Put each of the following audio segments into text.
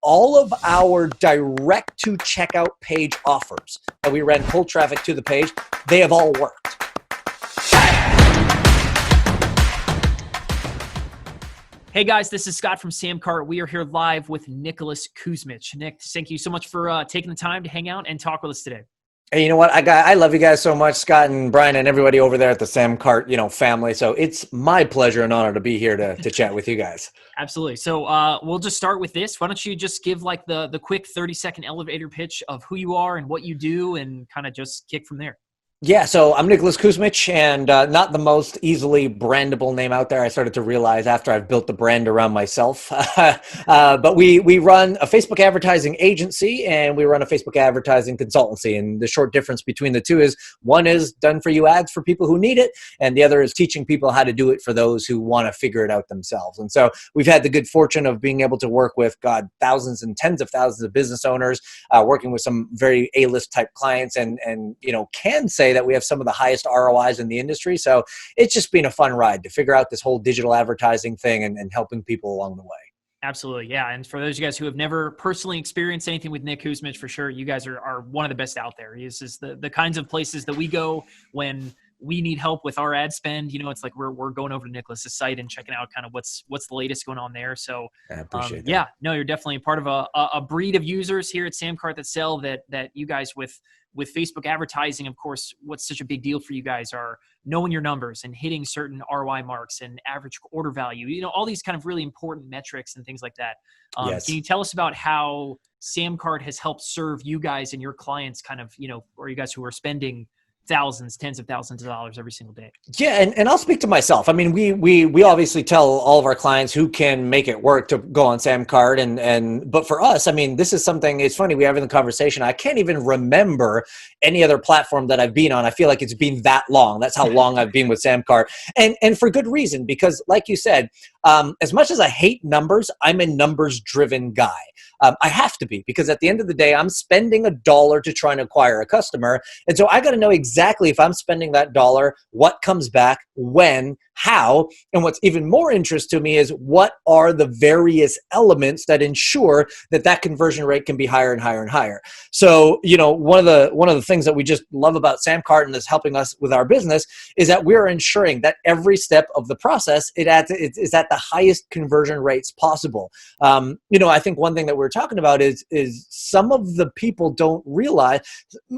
all of our direct to checkout page offers that we ran cold traffic to the page, they have all worked. Hey guys, this is Scott from SamCart. We are here live with Nicholas Kuzmich. Nick, thank you so much for taking the time to hang out and talk with us today. Hey, you know what? I love you guys so much, Scott and Brian and everybody over there at the SamCart, family. So it's my pleasure and honor to be here to chat with you guys. Absolutely. So we'll just start with this. Why don't you just give like the quick 30-second elevator pitch of who you are and what you do and kind of just kick from there. Yeah, so I'm Nicholas Kuzmich, and not the most easily brandable name out there. I started to realize after I've built the brand around myself. But we run a Facebook advertising agency, and we run a Facebook advertising consultancy. And the short difference between the two is one is done for you ads for people who need it, and the other is teaching people how to do it for those who want to figure it out themselves. And so we've had the good fortune of being able to work with, thousands and tens of thousands of business owners, working with some very A-list type clients, and can say that we have some of the highest ROIs in the industry. So it's just been a fun ride to figure out this whole digital advertising thing and helping people along the way. Absolutely. Yeah. And for those of you guys who have never personally experienced anything with Nick Kuzmich, for sure, you guys are one of the best out there. This is the kinds of places that we go when we need help with our ad spend. It's like we're going over to Nicholas's site and checking out kind of what's the latest going on there. So I appreciate that. Yeah, no, you're definitely part of a breed of users here at SamCart that sell that you guys with Facebook advertising. Of course, what's such a big deal for you guys are knowing your numbers and hitting certain ROI marks and average order value, all these kind of really important metrics and things like that. Yes. Can you tell us about how SamCart has helped serve you guys and your clients kind of, or you guys who are spending thousands, tens of thousands of dollars every single day? Yeah, and I'll speak to myself. I mean, we obviously tell all of our clients who can make it work to go on SamCart, but for us, I mean, this is something. It's funny, we have in the conversation. I can't even remember any other platform that I've been on. I feel like it's been that long. That's how long I've been with SamCart, and for good reason, because like you said, as much as I hate numbers, I'm a numbers driven guy. I have to be, because at the end of the day, I'm spending $1 to try and acquire a customer. And so I got to know exactly if I'm spending that dollar, what comes back, when, how, and what's even more interest to me is what are the various elements that ensure that conversion rate can be higher and higher and higher. So, one of the things that we just love about SamCart and is helping us with our business is that we're ensuring that every step of the process is at the highest conversion rates possible. I think one thing that we're talking about is some of the people don't realize.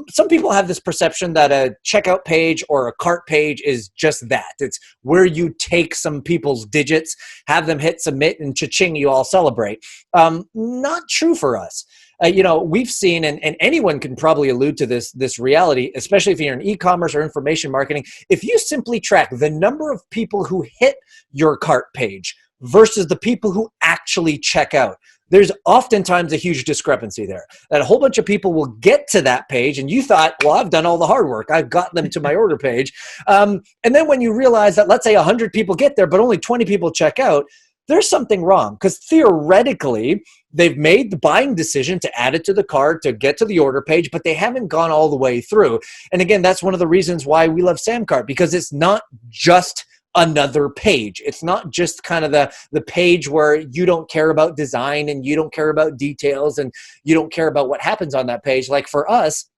Some people have this perception that a checkout page or a cart page is just that. It's where you take some people's digits, have them hit submit, and cha-ching, you all celebrate. Not true for us. We've seen, and anyone can probably allude to this reality, especially if you're in e-commerce or information marketing. If you simply track the number of people who hit your cart page versus the people who actually check out, there's oftentimes a huge discrepancy there. That a whole bunch of people will get to that page and you thought, well, I've done all the hard work. I've got them to my order page. And then when you realize that, let's say 100 people get there, but only 20 people check out, there's something wrong, because theoretically, they've made the buying decision to add it to the cart, to get to the order page, but they haven't gone all the way through. And again, that's one of the reasons why we love SamCart, because it's not just another page. It's not just kind of the page where you don't care about design and you don't care about details and you don't care about what happens on that page. Like for us,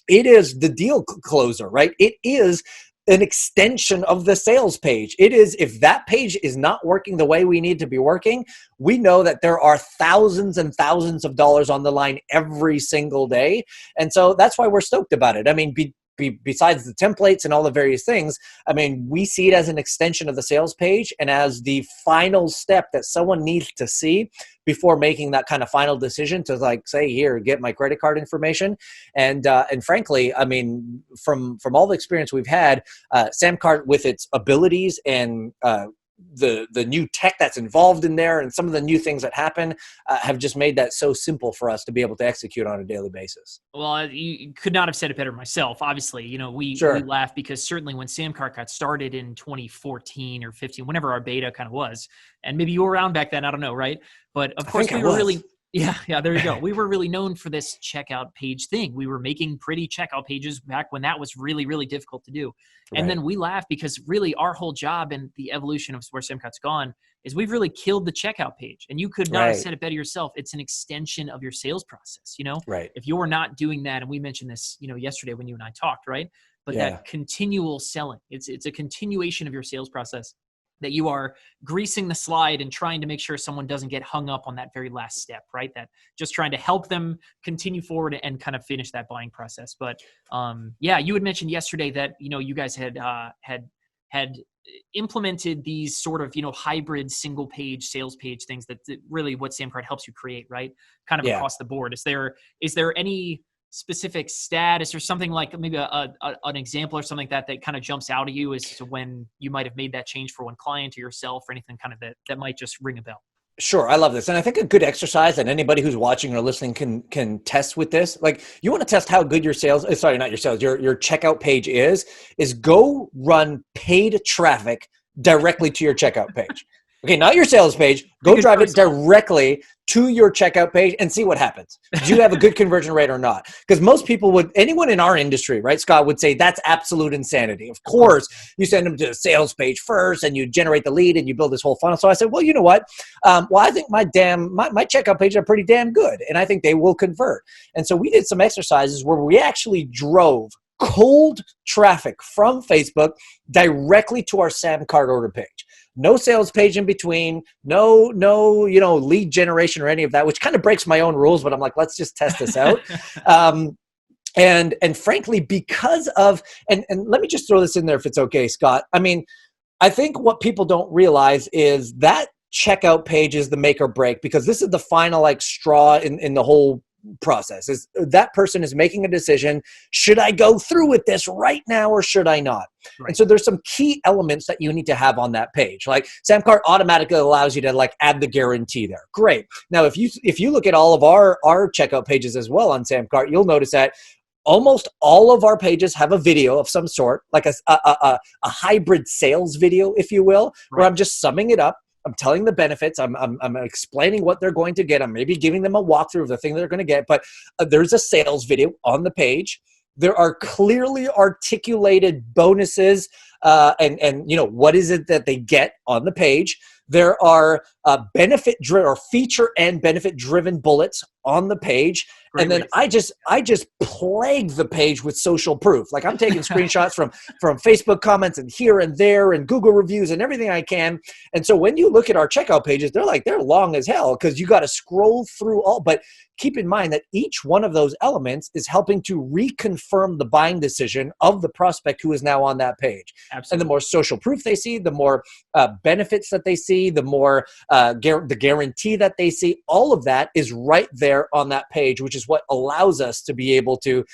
it is the deal closer, right? It is an extension of the sales page. It is, if that page is not working the way we need to be working, we know that there are thousands and thousands of dollars on the line every single day. And so that's why we're stoked about it. I mean, besides the templates and all the various things, I mean, we see it as an extension of the sales page and as the final step that someone needs to see before making that kind of final decision to, like, say, here, get my credit card information. And frankly, I mean, from all the experience we've had, SamCart with its abilities and the new tech that's involved in there and some of the new things that happen have just made that so simple for us to be able to execute on a daily basis. Well, you could not have said it better myself. Obviously, we laugh because certainly when SamCart got started in 2014 or 15, whenever our beta kind of was, and maybe you were around back then, I don't know, right? But of course we were really... Yeah, there you go. We were really known for this checkout page thing. We were making pretty checkout pages back when that was really, really difficult to do. And then we laugh because really our whole job and the evolution of where SamCart's gone is we've really killed the checkout page, and you could not have Right. said it better yourself. It's an extension of your sales process. Right. If you're not doing that, and we mentioned this, yesterday when you and I talked, right? But Yeah. that continual selling, it's a continuation of your sales process, that you are greasing the slide and trying to make sure someone doesn't get hung up on that very last step, right? That just trying to help them continue forward and kind of finish that buying process. But yeah, you had mentioned yesterday that, you guys had implemented these sort of, hybrid single page sales page things that really what SamCart helps you create, right? Kind of Yeah. across the board. Is there any specific stat? Is there something like maybe an example or something like that kind of jumps out at you as to when you might have made that change for one client or yourself, or anything kind of that might just ring a bell? Sure. I love this. And I think a good exercise that anybody who's watching or listening can test with this. Like, you want to test how good your not your sales, your checkout page is go run paid traffic directly to your checkout page. Okay, not your sales page. Go drive it directly to your checkout page and see what happens. Do you have a good conversion rate or not? Because most people anyone in our industry, right, Scott, would say that's absolute insanity. Of course, you send them to the sales page first and you generate the lead and you build this whole funnel. So I said, well, you know what? I think my checkout pages are pretty damn good, and I think they will convert. And so we did some exercises where we actually drove cold traffic from Facebook directly to our SamCart order page. No sales page in between, no, lead generation or any of that, which kind of breaks my own rules, but I'm like, let's just test this out. And frankly, because of, and let me just throw this in there if it's okay, Scott. I mean, I think what people don't realize is that checkout page is the make or break, because this is the final straw in the whole process. Is that person is making a decision, should I go through with this right now or should I not? Right. And so there's some key elements that you need to have on that page. Like, SamCart automatically allows you to add the guarantee there. Great. Now, if you look at all of our checkout pages as well on SamCart, you'll notice that almost all of our pages have a video of some sort, like a hybrid sales video, if you will, where I'm just summing it up. I'm telling the benefits. I'm explaining what they're going to get. I'm maybe giving them a walkthrough of the thing they're going to get. But there's a sales video on the page. There are clearly articulated bonuses and what is it that they get on the page. There are feature and benefit driven bullets on the page. Great. And then I just plague the page with social proof. Like, I'm taking screenshots from Facebook comments and here and there and Google reviews and everything I can. And so when you look at our checkout pages, they're long as hell, because you got to scroll through all. But keep in mind that each one of those elements is helping to reconfirm the buying decision of the prospect who is now on that page. Absolutely. And the more social proof they see, the more benefits that they see, the more the guarantee that they see. All of that is right there on that page, which is what allows us to be able to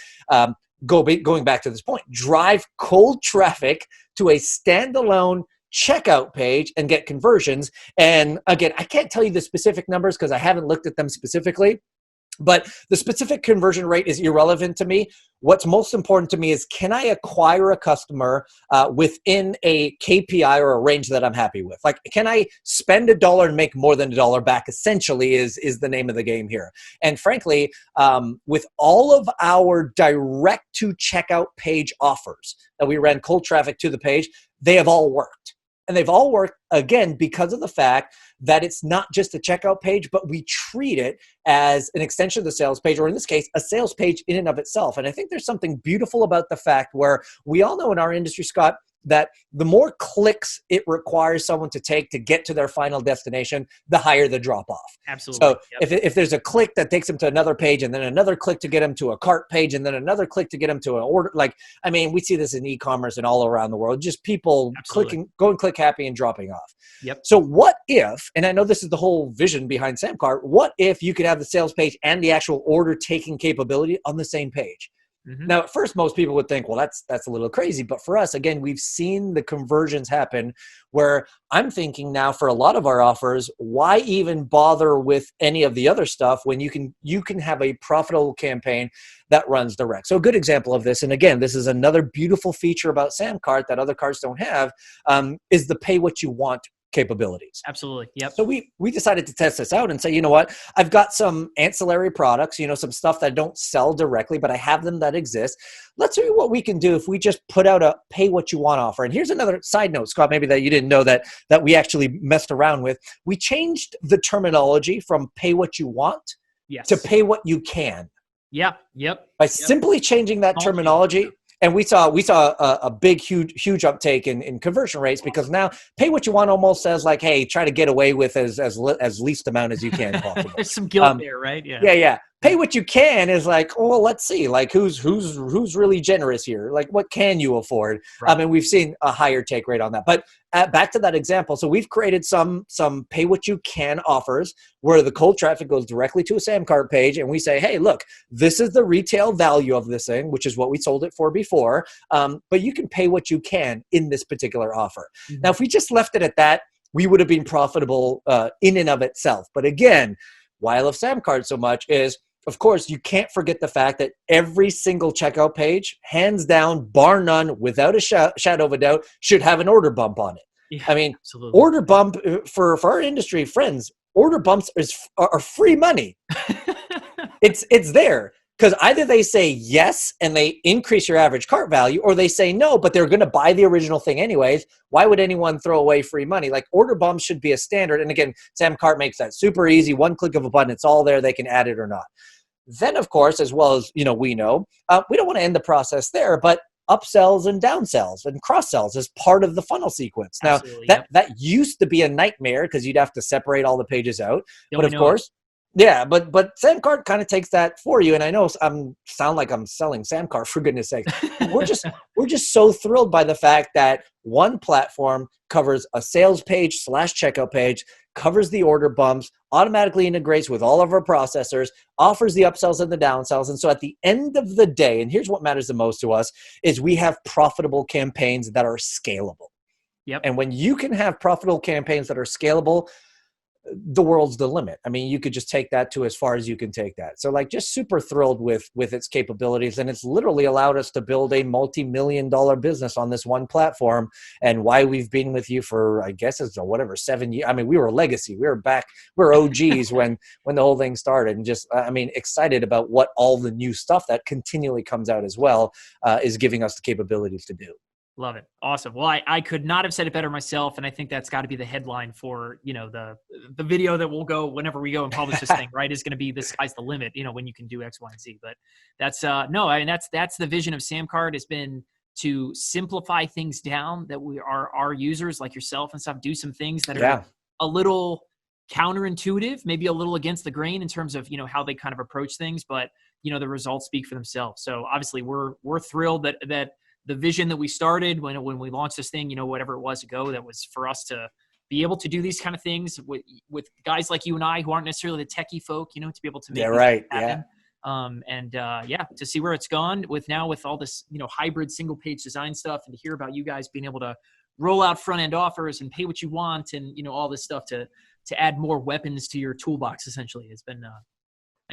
going back to this point, drive cold traffic to a standalone checkout page and get conversions. And again, I can't tell you the specific numbers because I haven't looked at them specifically, but the specific conversion rate is irrelevant to me. What's most important to me is, can I acquire a customer within a KPI or a range that I'm happy with? Like, can I spend $1 and make more than $1 back, essentially is the name of the game here. And frankly, with all of our direct to checkout page offers that we ran cold traffic to the page, they have all worked. And they've all worked, again, because of the fact that it's not just a checkout page, but we treat it as an extension of the sales page, or in this case, a sales page in and of itself. And I think there's something beautiful about the fact where we all know in our industry, Scott, that the more clicks it requires someone to take to get to their final destination, the higher the drop off. Absolutely. So if there's a click that takes them to another page, and then another click to get them to a cart page, and then another click to get them to an order, we see this in e-commerce and all around the world, just people going click happy and dropping off. Yep. So what if, and I know this is the whole vision behind SamCart, what if you could have the sales page and the actual order taking capability on the same page? Mm-hmm. Now, at first, most people would think, well, that's a little crazy. But for us, again, we've seen the conversions happen where I'm thinking now for a lot of our offers, why even bother with any of the other stuff when you can have a profitable campaign that runs direct? So a good example of this, and again, this is another beautiful feature about SamCart that other carts don't have, is the pay what you want capabilities. Absolutely. Yep. So we decided to test this out and say, you know what, I've got some ancillary products, some stuff that I don't sell directly, but I have them that exist. Let's see what we can do if we just put out a pay what you want offer. And here's another side note, Scott, maybe that you didn't know that we actually messed around with. We changed the terminology from pay what you want to pay what you can. Yeah. Yep. By simply changing that terminology. And we saw a big, huge uptake in conversion rates, because now pay what you want almost says like, hey, try to get away with as least amount as you can possible. There's some guilt there, right? Yeah. Pay what you can is like, oh, well, let's see, like who's really generous here? Like, what can you afford? Right. And we've seen a higher take rate on that. But back to that example, so we've created some pay what you can offers where the cold traffic goes directly to a SamCart page, and we say, hey, look, this is the retail value of this thing, which is what we sold it for before. But you can pay what you can in this particular offer. Mm-hmm. Now, if we just left it at that, we would have been profitable in and of itself. But again, why I love SamCart so much is, of course, you can't forget the fact that every single checkout page, hands down, bar none, without a shadow of a doubt, should have an order bump on it. Yeah, I mean, absolutely. Order bump for our industry friends, order bumps are free money. It's there. Because either they say yes and they increase your average cart value, or they say no, but they're going to buy the original thing anyways. Why would anyone throw away free money? Like, order bumps should be a standard. And again, SamCart makes that super easy. One click of a button, it's all there. They can add it or not. Then, of course, as well as we don't want to end the process there, but upsells and downsells and cross-sells is part of the funnel sequence. Now, that used to be a nightmare because you'd have to separate all the pages out. But of course, yeah, but SamCart kind of takes that for you. And I know sound like I'm selling SamCart, for goodness sake. We're just so thrilled by the fact that one platform covers a sales page / checkout page, covers the order bumps, automatically integrates with all of our processors, offers the upsells and the downsells. And so at the end of the day, and here's what matters the most to us, is we have profitable campaigns that are scalable. Yep. And when you can have profitable campaigns that are scalable, the world's the limit. I mean, you could just take that to as far as you can take that. So like, just super thrilled with its capabilities. And it's literally allowed us to build a multi-million-dollar business on this one platform, and why we've been with you for, I guess it's 7 years. I mean, we were legacy. We were OGs when the whole thing started, and just, excited about what all the new stuff that continually comes out as well is giving us the capabilities to do. Love it. Awesome. Well, I could not have said it better myself. And I think that's got to be the headline for, the video that we'll go whenever we go and publish this thing, right? Is going to be, the sky's the limit, when you can do X, Y, and Z. But that's, that's the vision of SamCart, has been to simplify things down, that our users like yourself and stuff do some things that are a little counterintuitive, maybe a little against the grain in terms of, how they kind of approach things, but, the results speak for themselves. So obviously we're thrilled that the vision that we started when we launched this thing, whatever it was ago, that was for us to be able to do these kind of things with guys like you and I, who aren't necessarily the techie folk, to be able to make this happen. To see where it's gone with all this, hybrid single page design stuff, and to hear about you guys being able to roll out front end offers and pay what you want, and, all this stuff to add more weapons to your toolbox, essentially, has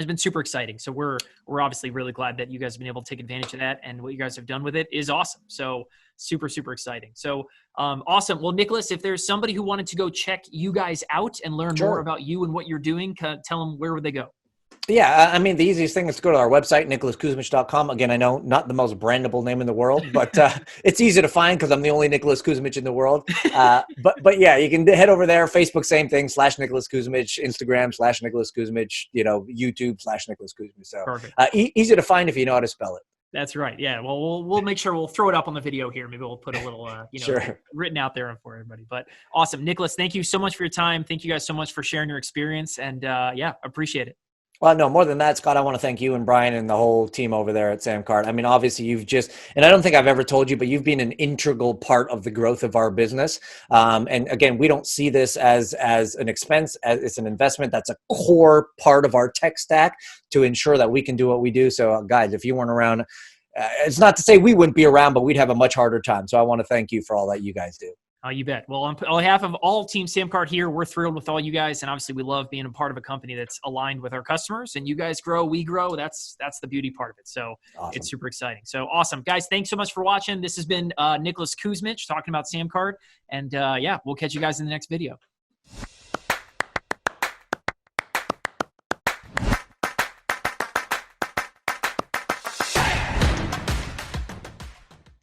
been super exciting. So we're obviously really glad that you guys have been able to take advantage of that, and what you guys have done with it is awesome. So super, super exciting. So awesome. Well, Nicholas, if there's somebody who wanted to go check you guys out and learn more about you and what you're doing, tell them, where would they go? Yeah, the easiest thing is to go to our website, nicholaskuzmich.com. Again, I know not the most brandable name in the world, but it's easy to find because I'm the only Nicholas Kuzmich in the world. But yeah, you can head over there. Facebook, same thing, /Nicholas Kuzmich. Instagram, /Nicholas Kuzmich. YouTube, /Nicholas Kuzmich. So easy to find if you know how to spell it. That's right. Yeah. Well, we'll make sure we'll throw it up on the video here. Maybe we'll put a little, written out there for everybody. But awesome, Nicholas. Thank you so much for your time. Thank you guys so much for sharing your experience, and appreciate it. Well, no, more than that, Scott, I want to thank you and Brian and the whole team over there at SamCart. Obviously you've and I don't think I've ever told you, but you've been an integral part of the growth of our business. And again, we don't see this as an expense, as it's an investment. That's a core part of our tech stack to ensure that we can do what we do. So guys, if you weren't around, it's not to say we wouldn't be around, but we'd have a much harder time. So I want to thank you for all that you guys do. Oh, you bet. Well, on behalf of all Team SamCart here, we're thrilled with all you guys, and obviously we love being a part of a company that's aligned with our customers. And you guys grow, we grow. That's the beauty part of it. So Awesome. It's super exciting. So awesome, guys! Thanks so much for watching. This has been Nicholas Kuzmich talking about SamCart, and yeah, we'll catch you guys in the next video.